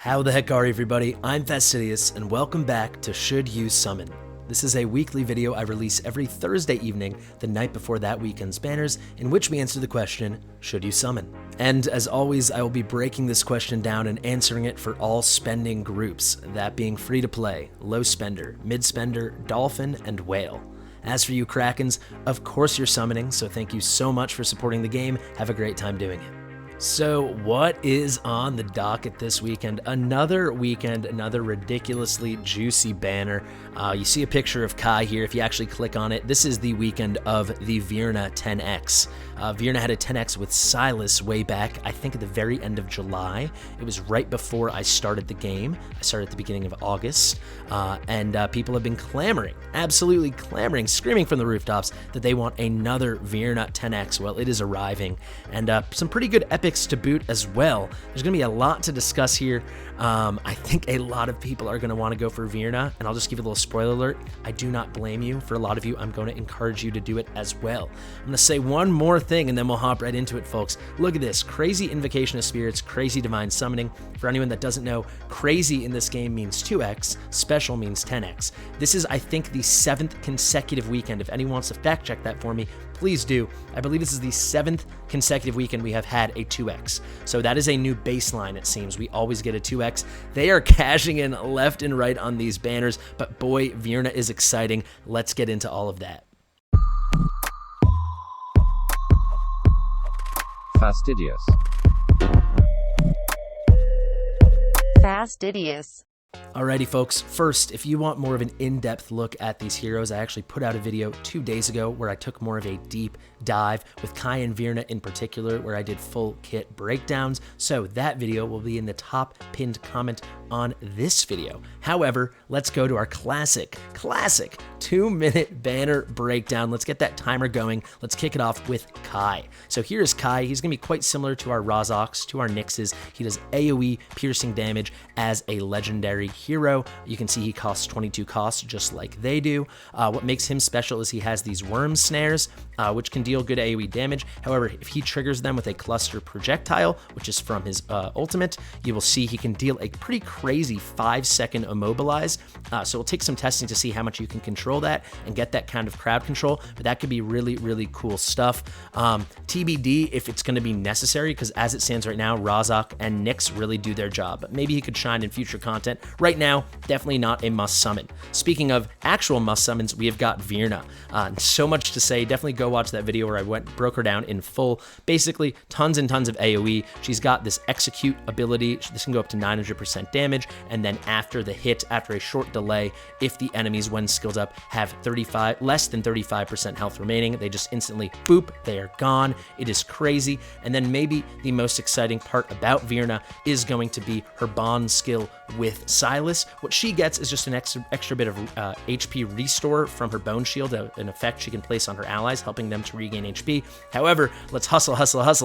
How the heck are everybody? I'm Fastidious, and welcome back to Should You Summon? This is a weekly video I release every Thursday evening, the night before that weekend's banners, in which we answer the question, should you summon? And as always, I will be breaking this question down and answering it for all spending groups, that being free to play, low spender, mid spender, dolphin, and whale. As for you Krakens, of course you're summoning, so thank you so much for supporting the game. Have a great time doing it. So what is on the docket this weekend? Another weekend, another ridiculously juicy banner. You see a picture of Kai here. If you actually click on it, this is the weekend of the Vierna 10X. Vierna had a 10X with Silas way back, I think at the very end of July. It was right before I started the game. I started at the beginning of August, and people have been clamoring, absolutely clamoring, screaming from the rooftops that they want another Vierna 10X. Well, it is arriving, and some pretty good epics to boot as well. There's going to be a lot to discuss here. I think a lot of people are going to want to go for Vierna, and I'll just give you a little spoiler alert. I do not blame you. For a lot of you, I'm going to encourage you to do it as well. I'm going to say one more thing, and then we'll hop right into it, folks. Look at this. Crazy Invocation of Spirits, Crazy Divine Summoning. For anyone that doesn't know, crazy in this game means 2x, special means 10x. This is, I think, the 7th consecutive weekend. If anyone wants to fact check that for me, please do. I believe this is the 7th consecutive weekend we have had a 2x. So that is a new baseline, it seems. We always get a 2x. They are cashing in left and right on these banners, but boy, Vierna is exciting. Let's get into all of that. Fastidious. Fastidious. Alrighty folks, first, if you want more of an in-depth look at these heroes, I actually put out a video 2 days ago where I took more of a deep dive with Kai and Vierna in particular, where I did full kit breakdowns, so that video will be in the top pinned comment on this video. However, let's go to our classic 2-minute banner breakdown. Let's get that timer going. Let's kick it off with Kai. So here's Kai. He's gonna be quite similar to our Rozox, to our Nyxes. He does AoE piercing damage as a legendary hero. You can see he costs 22 costs just like they do. What makes him special is he has these worm snares, which can deal good AoE damage. However, if he triggers them with a cluster projectile, which is from his ultimate, you will see he can deal a pretty crazy 5-second immobilize. So it'll take some testing to see how much you can control that and get that kind of crowd control, but that could be really, really cool stuff. TBD if it's going to be necessary, because as it stands right now, Rozok and Nyx really do their job, but maybe he could shine in future content. Right now, definitely not a must summon. Speaking of actual must summons, we have got Vierna. So much to say. Definitely go watch that video where I broke her down in full. Basically, tons and tons of AoE. She's got this execute ability. This can go up to 900% damage, and then after the hit, after a short delay, if the enemies, when skilled up, have less than 35% health remaining, they just instantly boop, they are gone. It is crazy. And then maybe the most exciting part about Vierna is going to be her bond skill with Silas. What she gets is just an extra bit of HP restore from her bone shield, an effect she can place on her allies, helping them to regain HP. However, let's hustle.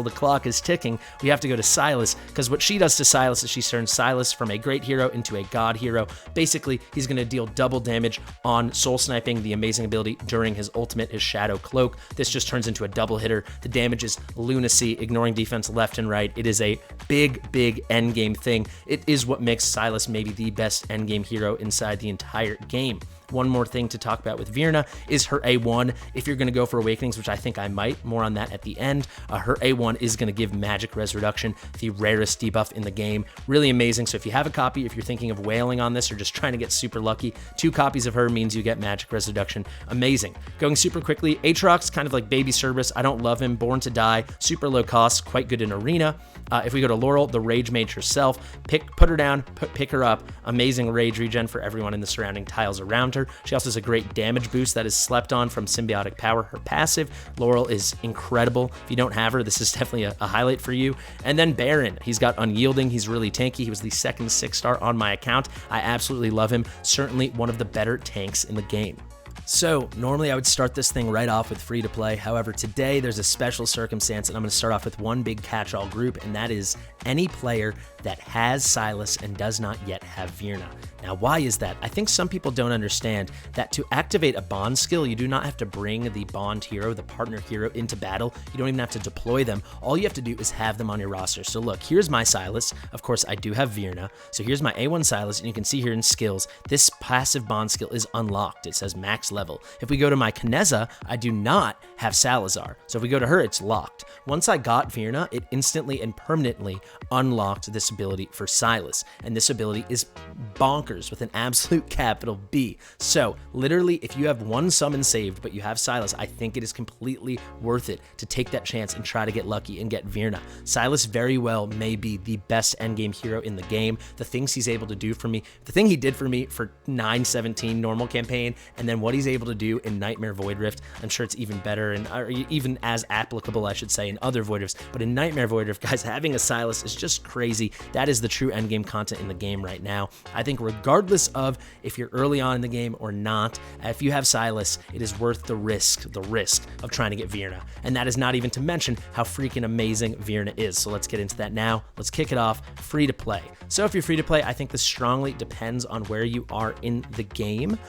The clock is ticking. We have to go to Silas, because what she does to Silas is she turns Silas from a great hero into a god hero. Basically, he's going to deal double damage on soul sniping, the amazing ability during his ultimate, his shadow cloak. This just turns into a double hitter. The damage is lunacy, ignoring defense left and right. It is a big endgame thing. It is what makes Silas maybe the best endgame hero inside the entire game. One more thing to talk about with Vierna is her A1. If you're going to go for Awakenings, which I think I might, more on that at the end, her A1 is going to give Magic Res Reduction, the rarest debuff in the game. Really amazing. So if you have a copy, if you're thinking of whaling on this or just trying to get super lucky, 2 copies of her means you get Magic Res Reduction. Amazing. Going super quickly, Atrox, kind of like baby Cerberus. I don't love him. Born to Die, super low cost, quite good in Arena. If we go to Laurel, the Rage Mage herself, put her down, pick her up. Amazing rage regen for everyone in the surrounding tiles around her. She also has a great damage boost that is slept on from Symbiotic Power, her passive. Laurel is incredible. If you don't have her, this is definitely a highlight for you. And then Baron, he's got Unyielding. He's really tanky. He was the second 6-star on my account. I absolutely love him. Certainly one of the better tanks in the game. So normally I would start this thing right off with free to play. However, today there's a special circumstance and I'm going to start off with one big catch-all group, and that is any player that has Silas and does not yet have Vierna. Now, why is that? I think some people don't understand that to activate a bond skill, you do not have to bring the bond hero, the partner hero, into battle. You don't even have to deploy them. All you have to do is have them on your roster. So look, here's my Silas. Of course, I do have Vierna. So here's my A1 Silas, and you can see here in skills, this passive bond skill is unlocked. It says max level. If we go to my Kneza, I do not have Salazar. So if we go to her, it's locked. Once I got Vierna, it instantly and permanently unlocked this ability for Silas. And this ability is bonkers with an absolute capital B. So literally, if you have one summon saved, but you have Silas, I think it is completely worth it to take that chance and try to get lucky and get Vierna. Silas very well may be the best endgame hero in the game. The things he's able to do for me, the thing he did for me for 917 normal campaign, and then what he's able to do in Nightmare Void Rift, I'm sure it's even better and or even as applicable, I should say, in other Void Rifts. But in Nightmare Void Rift, guys, having a Silas is just crazy. That is the true endgame content in the game right now. I think regardless of if you're early on in the game or not, if you have Silas, it is worth the risk of trying to get Vierna. And that is not even to mention how freaking amazing Vierna is. So let's get into that now. Let's kick it off. Free to play. So if you're free to play, I think this strongly depends on where you are in the game.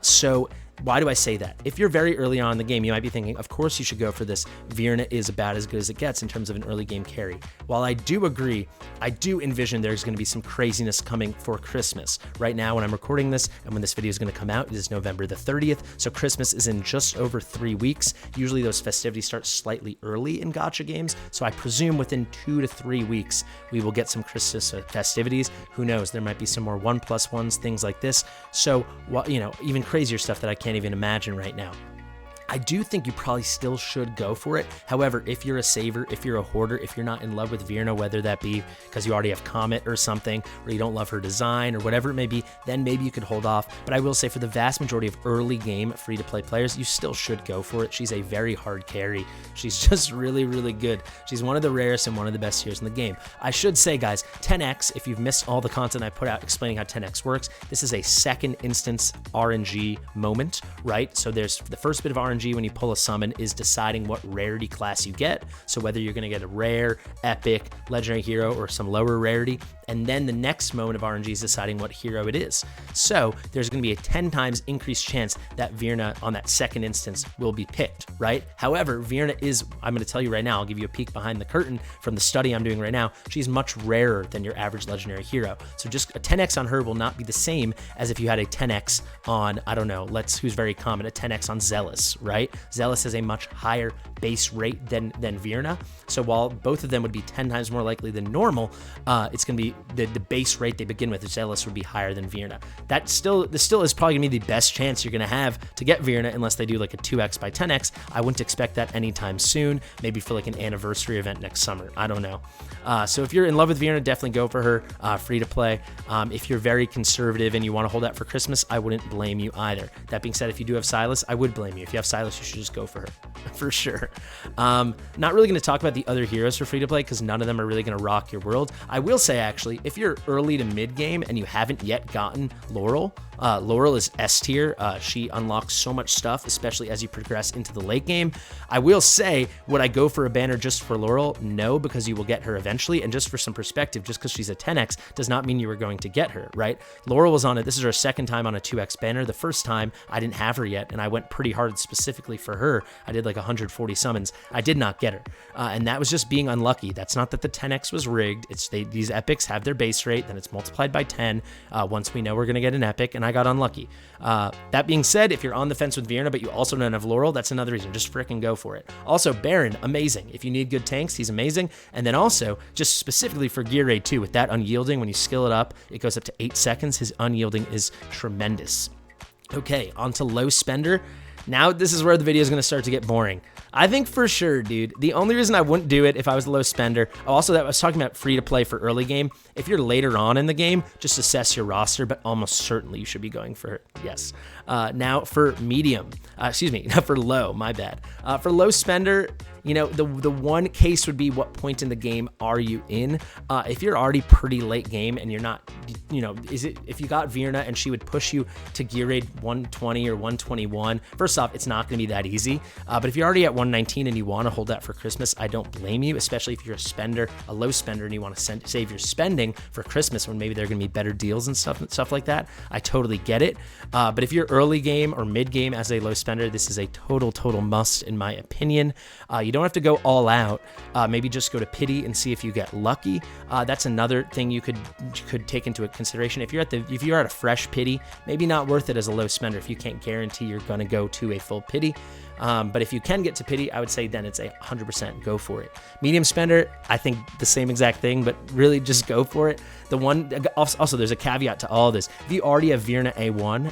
So why do I say that? If you're very early on in the game, you might be thinking, of course you should go for this. Vierna is about as good as it gets in terms of an early game carry. While I do agree, I do envision there's going to be some craziness coming for Christmas. Right now, when I'm recording this and when this video is going to come out, it is November the 30th. So Christmas is in just over 3 weeks. Usually those festivities start slightly early in gacha games. So I presume within 2 to 3 weeks, we will get some Christmas festivities. Who knows? There might be some more 1+1s, things like this. So, even crazier stuff that I can't even imagine right now. I do think you probably still should go for it. However, if you're a saver, if you're a hoarder, if you're not in love with Vierna, whether that be because you already have Comet or something, or you don't love her design or whatever it may be, then maybe you could hold off. But I will say for the vast majority of early game free-to-play players, you still should go for it. She's a very hard carry. She's just really, really good. She's one of the rarest and one of the best heroes in the game. I should say, guys, 10x, if you've missed all the content I put out explaining how 10x works, this is a second instance RNG moment, right? So there's the first bit of RNG when you pull a summon is deciding what rarity class you get. So whether you're going to get a rare, epic, legendary hero, or some lower rarity. And then the next moment of RNG is deciding what hero it is. So there's going to be a 10 times increased chance that Vierna on that second instance will be picked, right? However, Vierna is, I'm going to tell you right now, I'll give you a peek behind the curtain from the study I'm doing right now. She's much rarer than your average legendary hero. So just a 10x on her will not be the same as if you had a 10x on, I don't know, who's very common, a 10x on Zealous, right? Zealous has a much higher base rate than Vierna. So while both of them would be 10 times more likely than normal, it's going to be the base rate they begin with. Zealous would be higher than Vierna. This still is probably going to be the best chance you're going to have to get Vierna unless they do like a 2x by 10x. I wouldn't expect that anytime soon, maybe for like an anniversary event next summer. I don't know. So if you're in love with Vierna, definitely go for her, free to play. If you're very conservative and you want to hold out for Christmas, I wouldn't blame you either. That being said, if you do have Silas, I would blame you. If you have Silas, you should just go for her, for sure. Not really going to talk about the other heroes for free to play because none of them are really going to rock your world. I will say, actually, if you're early to mid game and you haven't yet gotten Laurel, Laurel is S tier. She unlocks so much stuff, especially as you progress into the late game. I will say, would I go for a banner just for Laurel? No, because you will get her eventually. And just for some perspective, just because she's a 10x does not mean you were going to get her, right? Laurel was on it. This is her second time on a 2x banner. The first time I didn't have her yet, and I went pretty hard specifically for her. I did like 140 summons. I did not get her. And that was just being unlucky. That's not that the 10x was rigged. It's these epics have their base rate, then it's multiplied by 10 once we know we're going to get an epic, and I got unlucky. That being said, if you're on the fence with Vierna, but you also don't have Laurel, that's another reason. Just frickin' go for it. Also, Baron, amazing. If you need good tanks, he's amazing. And then also, just specifically for Gear Raid 2, with that unyielding, when you skill it up, it goes up to 8 seconds. His unyielding is tremendous. Okay, on to Low Spender. Now, this is where the video is going to start to get boring. I think for sure, dude, the only reason I wouldn't do it if I was a low spender, also that I was talking about free to play for early game. If you're later on in the game, just assess your roster, but almost certainly you should be going for it. Yes. Now for medium, not for low, my bad. For low spender, you know, the one case would be what point in the game are you in? If you're already pretty late game and you're not is it, if you got Vierna and she would push you to gear raid 120 or 121, first off, it's not going to be that easy. But if you're already at 119 and you want to hold that for Christmas, I don't blame you, especially if you're a low spender, and you want to save your spending for Christmas when maybe there are going to be better deals and stuff like that. I totally get it. But if you're early game or mid game as a low spender, this is a total must in my opinion. You don't have to go all out. Maybe just go to pity and see if you get lucky. That's another thing you could take into consideration. If you're at a fresh pity, maybe not worth it as a low spender if you can't guarantee you're going to go to a full pity. But if you can get to pity, I would say then it's a 100% go for it. Medium spender, I think the same exact thing, but really just go for it. Also, there's a caveat to all this. If you already have Vierna A1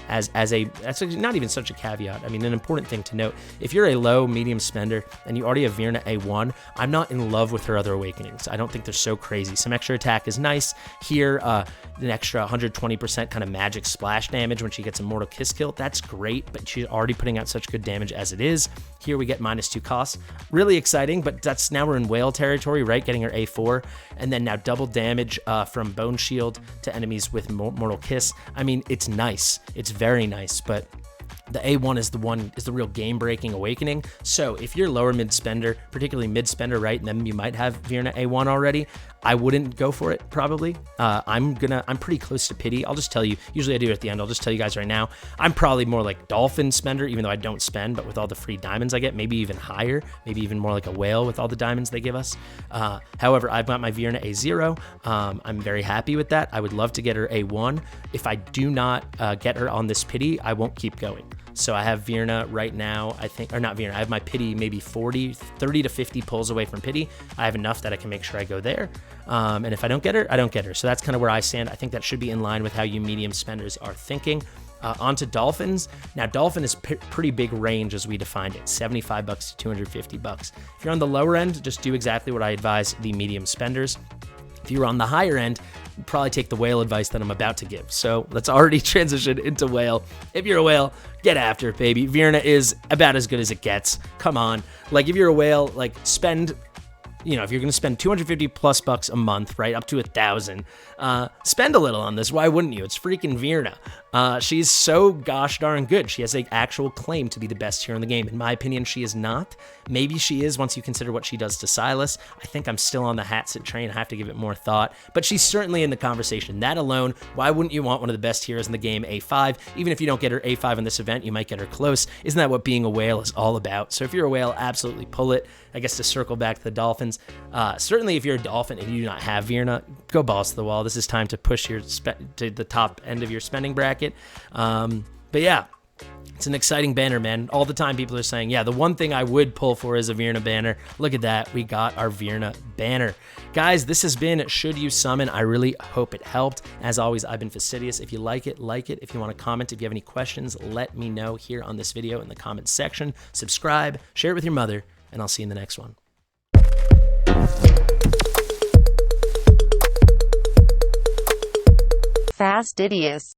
that's not even such a caveat. I mean, an important thing to note, if you're a low medium spender and you already have Vierna A1, I'm not in love with her other awakenings. I don't think they're so crazy. Some extra attack is nice. Here, an extra 120% kind of magic splash damage when she gets a Mortal Kiss kill. That's great, but she's already putting out such good damage as it is. Here we get -2 costs. Really exciting, but now we're in whale territory, right? Getting her A4, and then now double damage from Bone Shield to enemies with Mortal Kiss. I mean, it's nice. It's very nice, but the A1 is the real game-breaking awakening. So if you're lower mid-spender, particularly mid-spender, right, and then you might have Vierna A1 already, I wouldn't go for it, probably. I'm pretty close to pity. I'll just tell you, usually I do it at the end. I'll just tell you guys right now, I'm probably more like dolphin spender, even though I don't spend, but with all the free diamonds I get, maybe even higher, maybe even more like a whale with all the diamonds they give us. However, I've got my Vierna A0. I'm very happy with that. I would love to get her A1. If I do not get her on this pity, I won't keep going. So I have Vierna right now, I think, or not Vierna, I have my pity maybe 30 to 50 pulls away from pity. I have enough that I can make sure I go there. And if I don't get her, I don't get her. So that's kind of where I stand. I think that should be in line with how you medium spenders are thinking. Onto dolphins. Now, dolphin is pretty big range as we defined it, $75 to $250. If you're on the lower end, just do exactly what I advise the medium spenders. If you're on the higher end, probably take the whale advice that I'm about to give. So let's already transition into whale. If you're a whale, get after it, baby. Vierna is about as good as it gets. Come on. Like, if you're a whale, like, spend, if you're going to spend 250 plus bucks a month, right, up to 1,000, spend a little on this. Why wouldn't you? It's freaking Vierna. She's so gosh darn good. She has an actual claim to be the best hero in the game. In my opinion, she is not. Maybe she is once you consider what she does to Silas. I think I'm still on the Hatsit train. I have to give it more thought. But she's certainly in the conversation. That alone, why wouldn't you want one of the best heroes in the game, A5? Even if you don't get her A5 in this event, you might get her close. Isn't that what being a whale is all about? So if you're a whale, absolutely pull it. I guess to circle back to the dolphins, certainly if you're a dolphin and you do not have Vierna, go balls to the wall. This is time to push to the top end of your spending bracket. But yeah, it's an exciting banner, man. All the time people are saying, yeah, the one thing I would pull for is a Vierna banner. Look at that. We got our Vierna banner. Guys, this has been Should You Summon. I really hope it helped. As always, I've been Fastidious. If you like it, like it. If you want to comment, if you have any questions, let me know here on this video in the comments section. Subscribe, share it with your mother, and I'll see you in the next one. Fastidious.